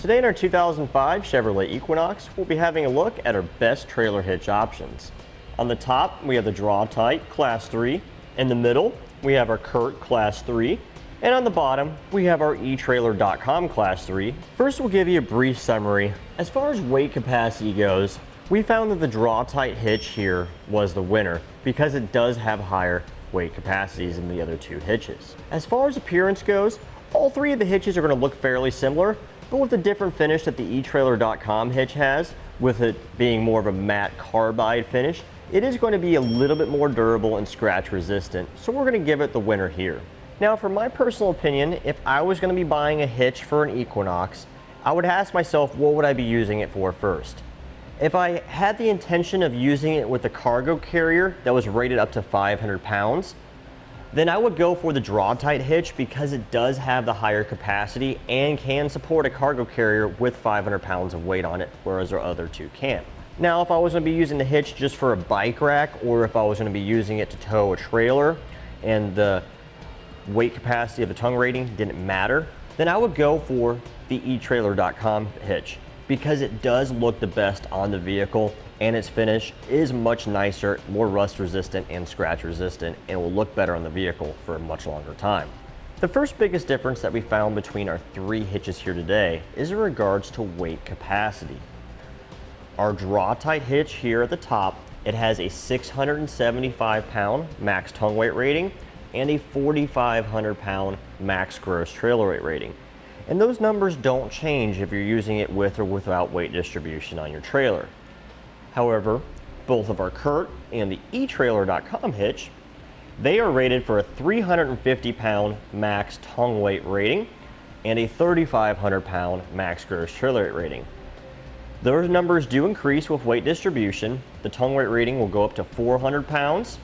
Today in our 2005 Chevrolet Equinox, we'll be having a look at our best trailer hitch options. On the top, we have the Draw-Tite Class 3. In the middle, we have our Curt Class 3. And on the bottom, we have our Etrailer.com Class 3. First, we'll give you a brief summary. As far as weight capacity goes, we found that the Draw-Tite hitch here was the winner because it does have higher weight capacities than the other two hitches. As far as appearance goes, all three of the hitches are going to look fairly similar, but with the different finish that the Etrailer.com hitch has, with it being more of a matte carbide finish, it is going to be a little bit more durable and scratch resistant, so we're going to give it the winner here. Now, for my personal opinion, if I was going to be buying a hitch for an Equinox, I would ask myself, what would I be using it for first? If I had the intention of using it with a cargo carrier that was rated up to 500 pounds, then I would go for the Draw-Tite hitch because it does have the higher capacity and can support a cargo carrier with 500 pounds of weight on it, whereas our other two can't. Now, if I was going to be using the hitch just for a bike rack, or if I was going to be using it to tow a trailer and the weight capacity of the tongue rating didn't matter, then I would go for the Etrailer.com hitch because it does look the best on the vehicle and its finish is much nicer, more rust resistant and scratch resistant, and will look better on the vehicle for a much longer time. The first biggest difference that we found between our three hitches here today is in regards to weight capacity. Our Draw-Tite hitch here at the top, it has a 675 pound max tongue weight rating and a 4,500 pound max gross trailer weight rating. And those numbers don't change if you're using it with or without weight distribution on your trailer. However, both of our Curt and the Etrailer.com hitch, they are rated for a 350 pound max tongue weight rating and a 3,500 pound max gross trailer weight rating. Those numbers do increase with weight distribution. The tongue weight rating will go up to 400 pounds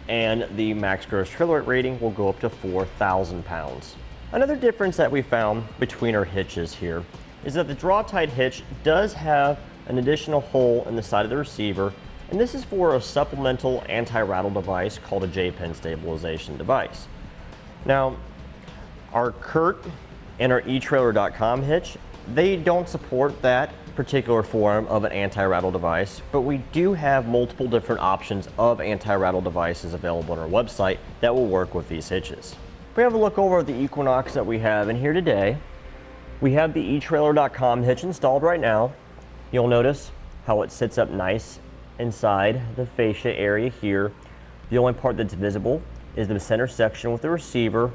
and the max gross trailer weight rating will go up to 4,000 pounds. Another difference that we found between our hitches here is that the Draw-Tite hitch does have an additional hole in the side of the receiver, and this is for a supplemental anti-rattle device called a J-pin stabilization device. Now, our Curt and our Etrailer.com hitch, they don't support that particular form of an anti-rattle device, but we do have multiple different options of anti-rattle devices available on our website that will work with these hitches. If we have a look over at the Equinox that we have in here today, we have the Etrailer.com hitch installed right now. You'll notice how it sits up nice inside the fascia area here. The only part that's visible is the center section with the receiver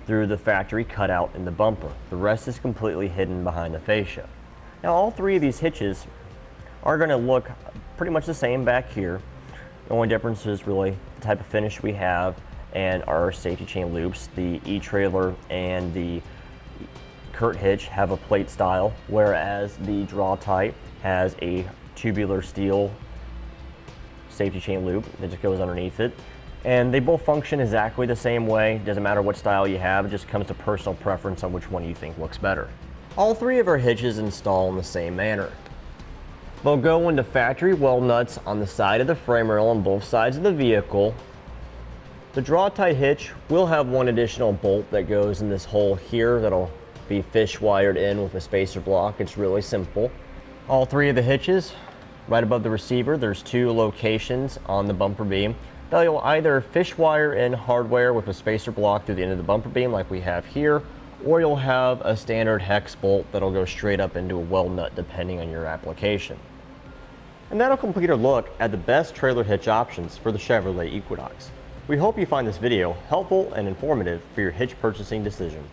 through the factory cutout in the bumper. The rest is completely hidden behind the fascia. Now, all three of these hitches are going to look pretty much the same back here. The only difference is really the type of finish we have and our safety chain loops. The Etrailer and the Curt hitch have a plate style, whereas the Draw-Tite has a tubular steel safety chain loop that just goes underneath it. And they both function exactly the same way. Doesn't matter what style you have, it just comes to personal preference on which one you think looks better. All three of our hitches install in the same manner. They'll go into factory weld nuts on the side of the frame rail on both sides of the vehicle. The Draw-Tite hitch will have one additional bolt that goes in this hole here that'll be fish wired in with a spacer block. It's really simple. All three of the hitches, right above the receiver, there's two locations on the bumper beam. They'll either fish wire in hardware with a spacer block through the end of the bumper beam like we have here, or you'll have a standard hex bolt that'll go straight up into a weld nut depending on your application. And that'll complete our look at the best trailer hitch options for the Chevrolet Equinox. We hope you find this video helpful and informative for your hitch purchasing decision.